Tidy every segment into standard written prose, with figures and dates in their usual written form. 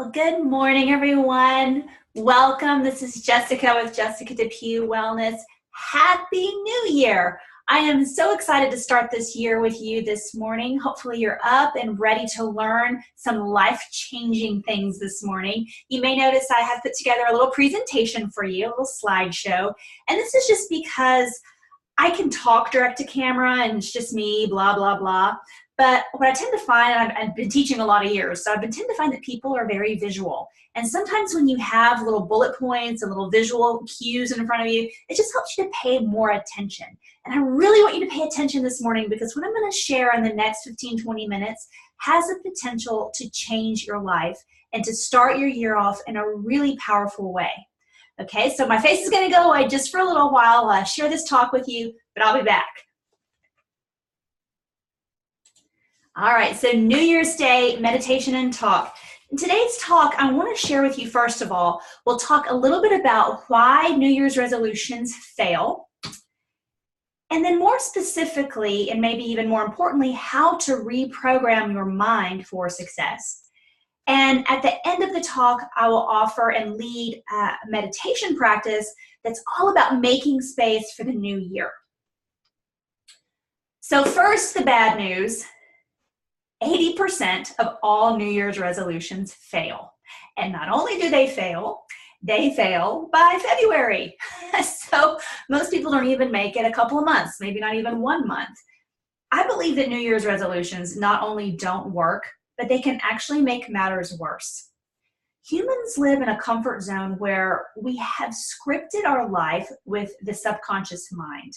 Well, good morning, everyone. Welcome. This is Jessica with Jessica DePew Wellness. Happy New Year. I am so excited to start this year with you this morning. Hopefully you're up and ready to learn some life-changing things this morning. You may notice I have put together a little presentation for you, a little slideshow. And this is just because I can talk direct to camera and it's just me, blah, blah, blah. But what I tend to find, and I've been teaching a lot of years, so I've been tend to find that people are very visual. And sometimes when you have little bullet points and little visual cues in front of you, it just helps you to pay more attention. And I really want you to pay attention this morning because what I'm going to share in the next 15, 20 minutes has the potential to change your life and to start your year off in a really powerful way. Okay, so my face is going to go away just for a little while while I share this talk with you, but I'll be back. All right, so New Year's Day, meditation and talk. In today's talk, I want to share with you, first of all, we'll talk a little bit about why New Year's resolutions fail. And then more specifically, and maybe even more importantly, how to reprogram your mind for success. And at the end of the talk, I will offer and lead a meditation practice that's all about making space for the new year. So first, the bad news. 80% of all New Year's resolutions fail. And not only do they fail by February. So most people don't even make it a couple of months, maybe not even 1 month. I believe that New Year's resolutions not only don't work, but they can actually make matters worse. Humans live in a comfort zone where we have scripted our life with the subconscious mind.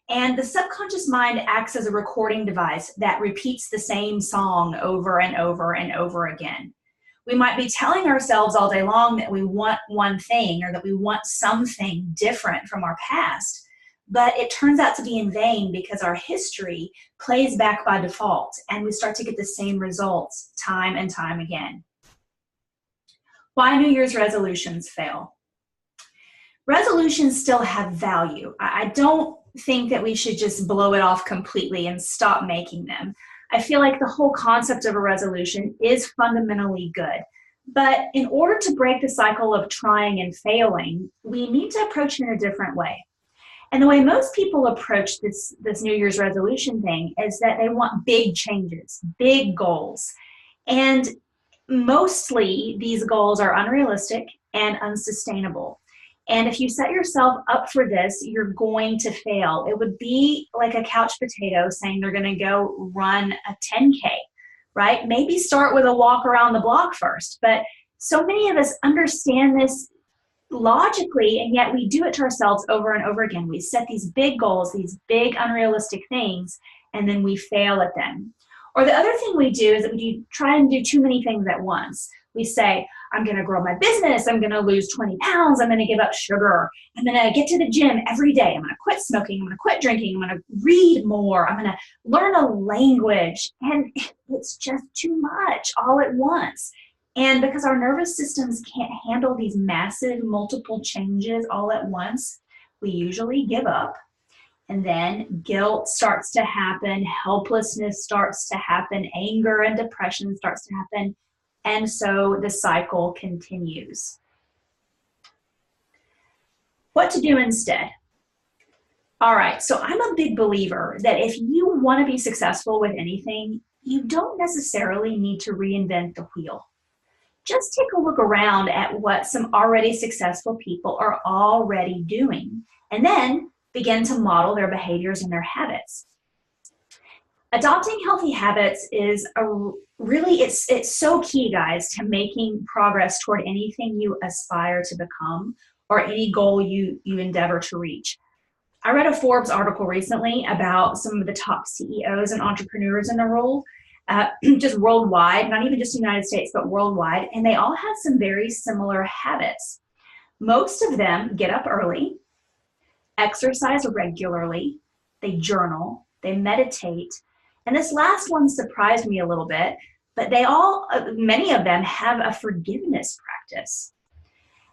And the subconscious mind acts as a recording device that repeats the same song over and over and over again. We might be telling ourselves all day long that we want one thing or that we want something different from our past, but it turns out to be in vain because our history plays back by default and we start to get the same results time and time again. Why New Year's resolutions fail? Resolutions still have value. I don't think that we should just blow it off completely and stop making them. I feel like the whole concept of a resolution is fundamentally good. But in order to break the cycle of trying and failing, we need to approach it in a different way. And the way most people approach this New Year's resolution thing is that they want big changes, big goals. And mostly these goals are unrealistic and unsustainable. And if you set yourself up for this, you're going to fail. It would be like a couch potato saying they're going to go run a 10K, right? Maybe start with a walk around the block first. But so many of us understand this logically, and yet we do it to ourselves over and over again. We set these big goals, these big unrealistic things, and then we fail at them. Or the other thing we do is that we try and do too many things at once. We say, I'm going to grow my business. I'm going to lose 20 pounds. I'm going to give up sugar. I'm going to get to the gym every day. I'm going to quit smoking. I'm going to quit drinking. I'm going to read more. I'm going to learn a language. And it's just too much all at once. And because our nervous systems can't handle these massive multiple changes all at once, we usually give up. And then guilt starts to happen. Helplessness starts to happen. Anger and depression starts to happen. And so the cycle continues. What to do instead? All right, so I'm a big believer that if you want to be successful with anything, you don't necessarily need to reinvent the wheel. Just take a look around at what some already successful people are already doing, and then begin to model their behaviors and their habits. Adopting healthy habits is it's so key, guys, to making progress toward anything you aspire to become or any goal you endeavor to reach. I read a Forbes article recently about some of the top CEOs and entrepreneurs in the world, just worldwide, not even just the United States, but worldwide, and they all have some very similar habits. Most of them get up early, exercise regularly, they journal, they meditate. And this last one surprised me a little bit, but many of them have a forgiveness practice.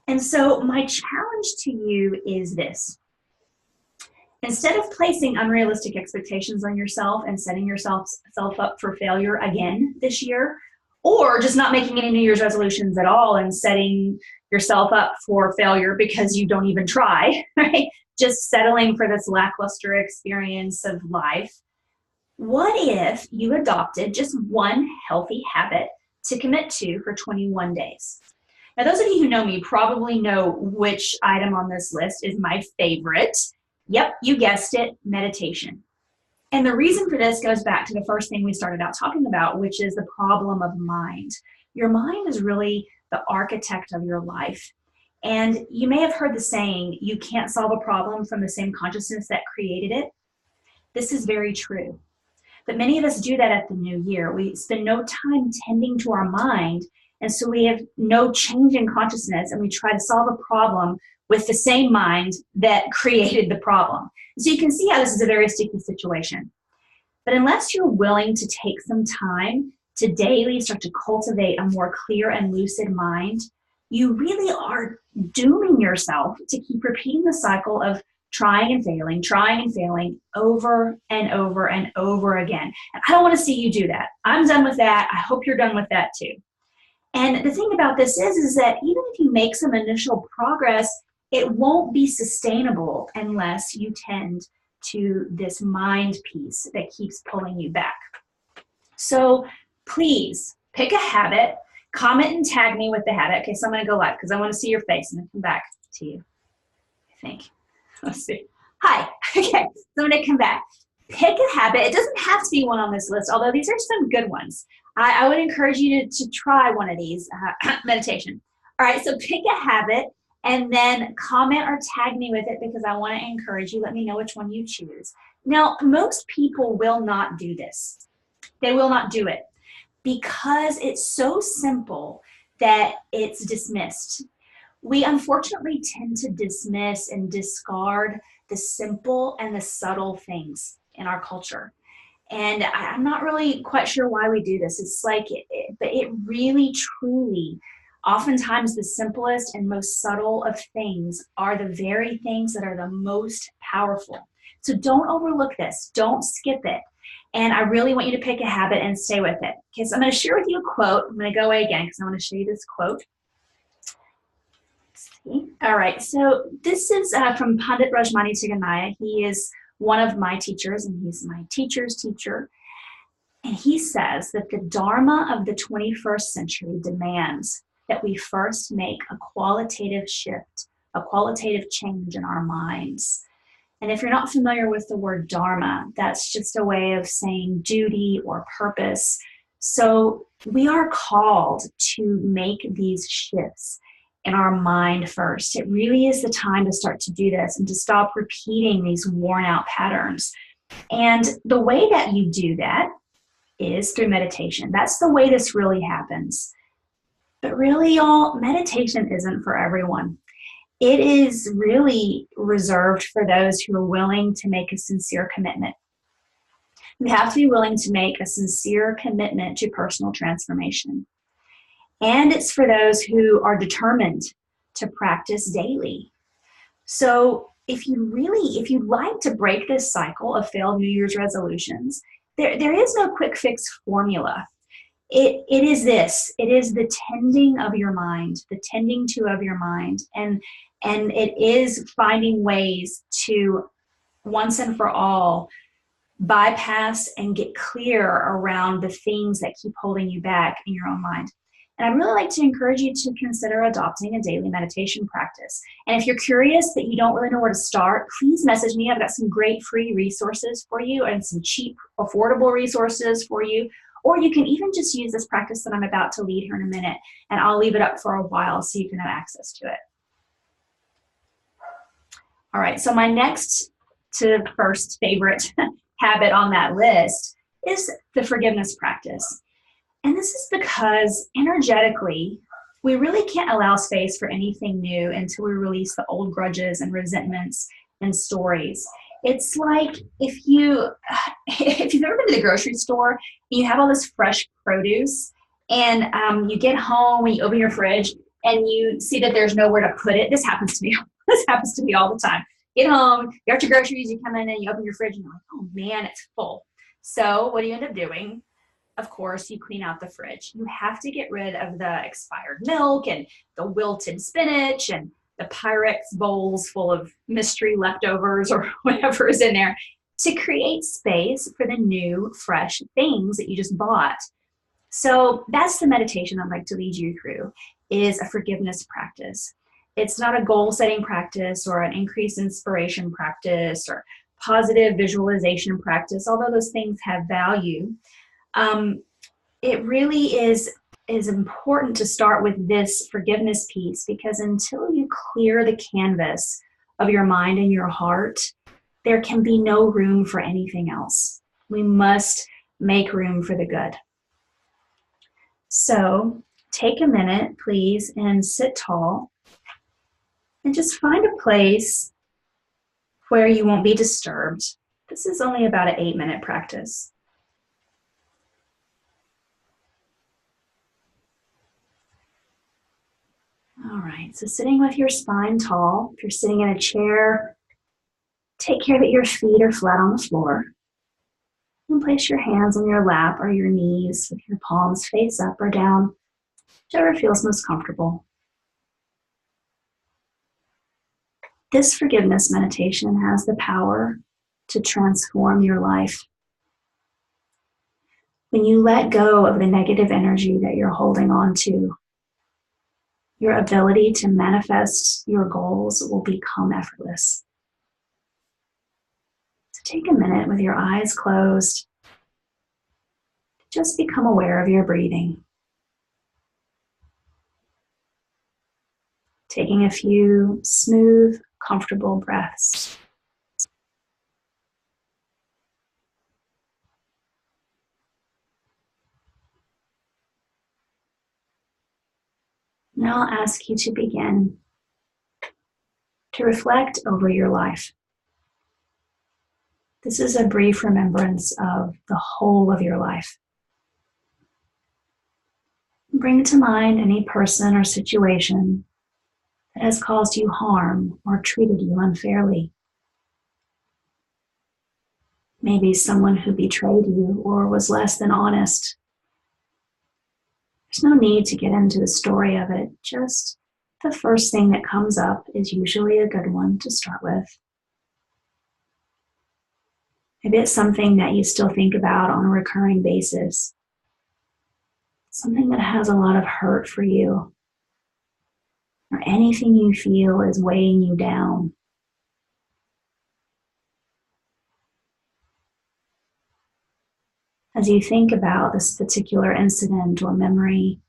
And so my challenge to you is this. Instead of placing unrealistic expectations on yourself and setting yourself up for failure again this year, or just not making any New Year's resolutions at all and setting yourself up for failure because you don't even try, right? Just settling for this lackluster experience of life. What if you adopted just one healthy habit to commit to for 21 days? Now, those of you who know me probably know which item on this list is my favorite. Yep, you guessed it, meditation. And the reason for this goes back to the first thing we started out talking about, which is the problem of mind. Your mind is really the architect of your life. And you may have heard the saying, you can't solve a problem from the same consciousness that created it. This is very true. But many of us do that at the new year. We spend no time tending to our mind, and so we have no change in consciousness, and we try to solve a problem with the same mind that created the problem. So you can see how this is a very sticky situation. But unless you're willing to take some time to daily start to cultivate a more clear and lucid mind, you really are dooming yourself to keep repeating the cycle of trying and failing over and over and over again. And I don't want to see you do that. I'm done with that. I hope you're done with that too. And the thing about this is that even if you make some initial progress, it won't be sustainable unless you tend to this mind piece that keeps pulling you back. So please pick a habit, comment and tag me with the habit. Okay, so I'm going to go live because I want to see your face and then come back to you, I think. Let's see. Hi. Okay, so I'm going to come back. Pick a habit. It doesn't have to be one on this list, although these are some good ones. I would encourage you to try one of these, meditation. All right, so pick a habit and then comment or tag me with it because I want to encourage you. Let me know which one you choose. Now, most people will not do this. They will not do it because it's so simple that it's dismissed. We unfortunately tend to dismiss and discard the simple and the subtle things in our culture. And I'm not really quite sure why we do this. It's like, but it really, truly, oftentimes the simplest and most subtle of things are the very things that are the most powerful. So don't overlook this. Don't skip it. And I really want you to pick a habit and stay with it. Okay, so I'm going to share with you a quote. I'm going to go away again because I want to show you this quote. All right, so this is from Pandit Rajmani Tiganaya. He is one of my teachers, and he's my teacher's teacher. And he says that the Dharma of the 21st century demands that we first make a qualitative shift, a qualitative change in our minds. And if you're not familiar with the word Dharma, that's just a way of saying duty or purpose. So we are called to make these shifts in our mind first. It really is the time to start to do this and to stop repeating these worn out patterns. And the way that you do that is through meditation. That's the way this really happens. But really, y'all, meditation isn't for everyone. It is really reserved for those who are willing to make a sincere commitment. You have to be willing to make a sincere commitment to personal transformation. And it's for those who are determined to practice daily. So if you'd like to break this cycle of failed New Year's resolutions, there is no quick fix formula. It is this. It is the tending of your mind, the tending to of your mind. And it is finding ways to once and for all bypass and get clear around the things that keep holding you back in your own mind. And I'd really like to encourage you to consider adopting a daily meditation practice. And if you're curious that you don't really know where to start, please message me. I've got some great free resources for you and some cheap, affordable resources for you. Or you can even just use this practice that I'm about to lead here in a minute, and I'll leave it up for a while so you can have access to it. All right, so my next to first favorite habit on that list is the forgiveness practice. And this is because energetically, we really can't allow space for anything new until we release the old grudges and resentments and stories. It's like if you've ever been to the grocery store and you have all this fresh produce and you get home and you open your fridge and you see that there's nowhere to put it. This happens to me. This happens to me all the time. Get home, you got your groceries, you come in and you open your fridge and you're like, oh man, it's full. So what do you end up doing? of course, you clean out the fridge. You have to get rid of the expired milk and the wilted spinach and the Pyrex bowls full of mystery leftovers or whatever is in there to create space for the new, fresh things that you just bought. So that's the meditation I'd like to lead you through, is a forgiveness practice. It's not a goal-setting practice or an increased inspiration practice or positive visualization practice, although those things have value. It really is important to start with this forgiveness piece, because until you clear the canvas of your mind and your heart, there can be no room for anything else. We must make room for the good. So take a minute, please, and sit tall and just find a place where you won't be disturbed. This is only about an 8-minute practice. All right, so sitting with your spine tall. If you're sitting in a chair, take care that your feet are flat on the floor. And place your hands on your lap or your knees with your palms face up or down, whichever feels most comfortable. This forgiveness meditation has the power to transform your life. When you let go of the negative energy that you're holding on to, your ability to manifest your goals will become effortless. So take a minute with your eyes closed. Just become aware of your breathing. Taking a few smooth, comfortable breaths. Now I'll ask you to begin to reflect over your life. This is a brief remembrance of the whole of your life. Bring to mind any person or situation that has caused you harm or treated you unfairly. Maybe someone who betrayed you or was less than honest. There's no need to get into the story of it. Just the first thing that comes up is usually a good one to start with. Maybe it's something that you still think about on a recurring basis. Something that has a lot of hurt for you. Or anything you feel is weighing you down. As you think about this particular incident or memory,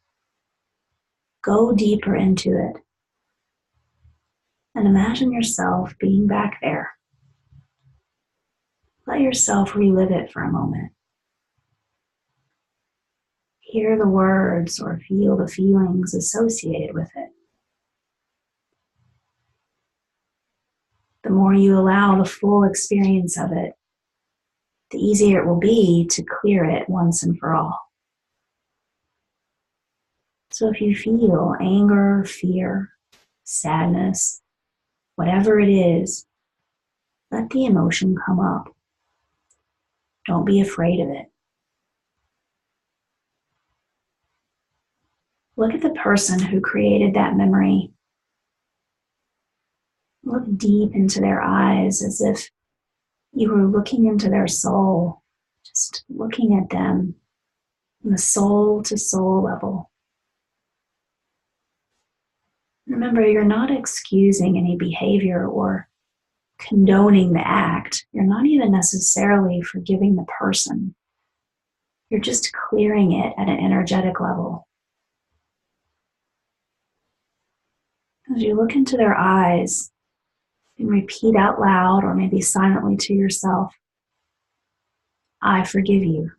go deeper into it and imagine yourself being back there. Let yourself relive it for a moment. Hear the words or feel the feelings associated with it. The more you allow the full experience of it, the easier it will be to clear it once and for all. So if you feel anger, fear, sadness, whatever it is, let the emotion come up. Don't be afraid of it. Look at the person who created that memory. Look deep into their eyes as if you were looking into their soul, just looking at them on the soul-to-soul level. Remember, you're not excusing any behavior or condoning the act. You're not even necessarily forgiving the person. You're just clearing it at an energetic level. As you look into their eyes, and repeat out loud or maybe silently to yourself, I forgive you.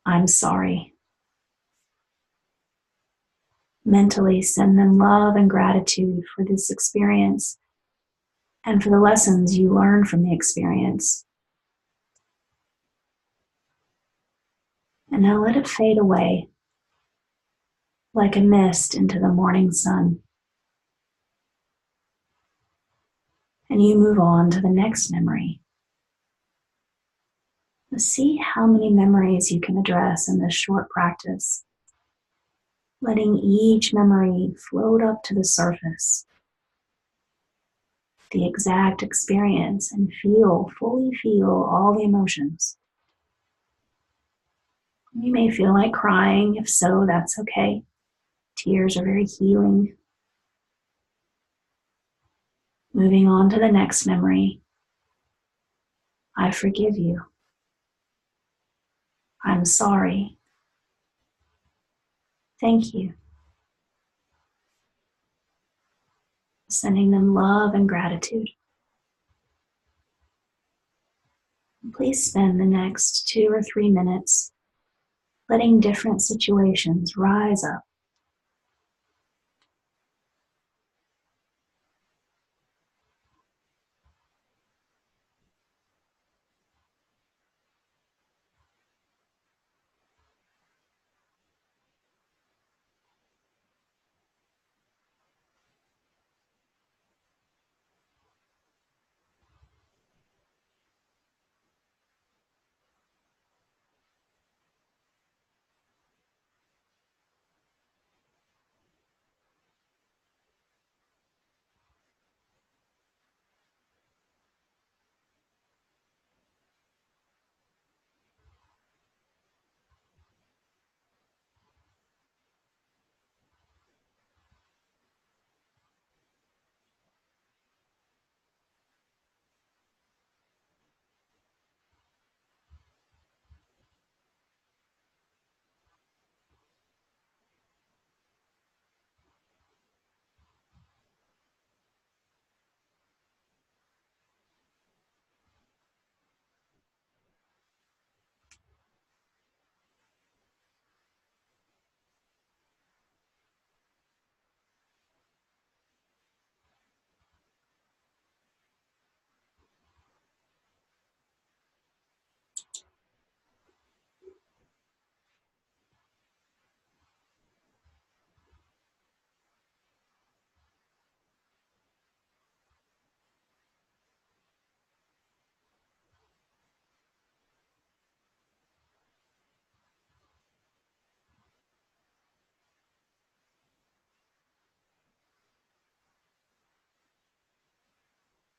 I'm sorry. Mentally send them love and gratitude for this experience and for the lessons you learned from the experience. And now let it fade away like a mist into the morning sun. And you move on to the next memory. See how many memories you can address in this short practice, letting each memory float up to the surface, the exact experience, and fully feel all the emotions. You may feel like crying. If so, that's okay. Tears are very healing. Moving on to the next memory. I forgive you. I'm sorry. Thank you. Sending them love and gratitude. Please spend the next 2 or 3 minutes letting different situations rise up.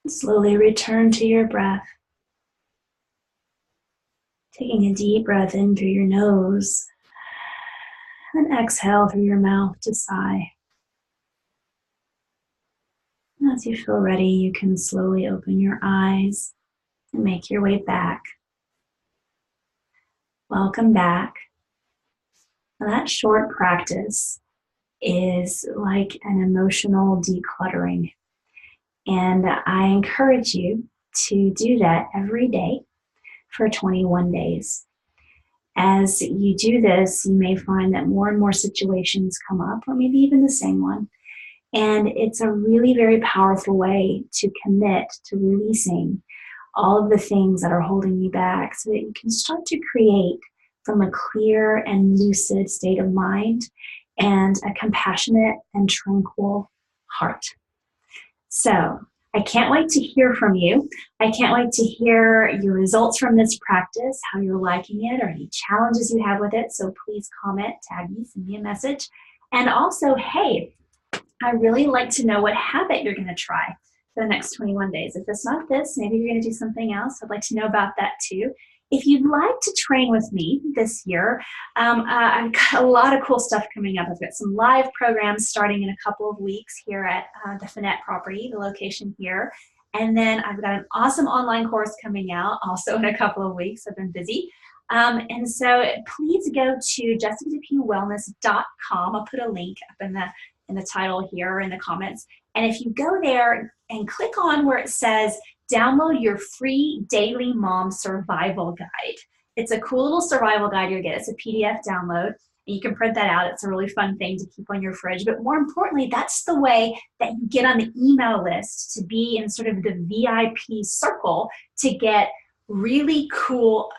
Slowly return to your breath. Taking a deep breath in through your nose and exhale through your mouth to sigh. As you feel ready, you can slowly open your eyes and make your way back. Welcome back. Now, that short practice is like an emotional decluttering. And I encourage you to do that every day for 21 days. As you do this, you may find that more and more situations come up, or maybe even the same one. And it's a really very powerful way to commit to releasing all of the things that are holding you back so that you can start to create from a clear and lucid state of mind and a compassionate and tranquil heart. So I can't wait to hear from you. I can't wait to hear your results from this practice, how you're liking it, or any challenges you have with it. So please comment, tag me, send me a message. And also, hey, I really like to know what habit you're going to try for the next 21 days. If it's not this, maybe you're going to do something else. I'd like to know about that too. If you'd like to train with me this year, I've got a lot of cool stuff coming up. I've got some live programs starting in a couple of weeks here at the Finette property, the location here. And then I've got an awesome online course coming out also in a couple of weeks. I've been busy. And so please go to jessicadepwellness.com. I'll put a link up in the title here or in the comments. And if you go there and click on where it says download your free daily mom survival guide. It's a cool little survival guide you'll get. It's a PDF download. And you can print that out. It's a really fun thing to keep on your fridge. But more importantly, that's the way that you get on the email list to be in sort of the VIP circle to get really cool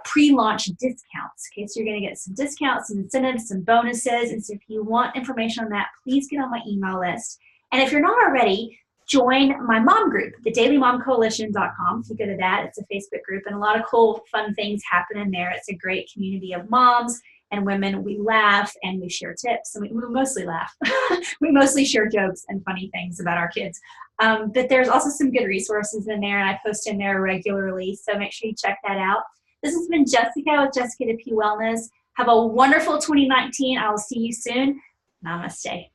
pre-launch discounts. Okay, so you're going to get some discounts, some incentives, some bonuses. And so if you want information on that, please get on my email list. And if you're not already, join my mom group, the dailymomcoalition.com. If you go to that, it's a Facebook group, and a lot of cool, fun things happen in there. It's a great community of moms and women. We laugh and we share tips, and we mostly laugh. We mostly share jokes and funny things about our kids. But there's also some good resources in there, and I post in there regularly, so make sure you check that out. This has been Jessica with Jessica to P Wellness. Have a wonderful 2019. I will see you soon. Namaste.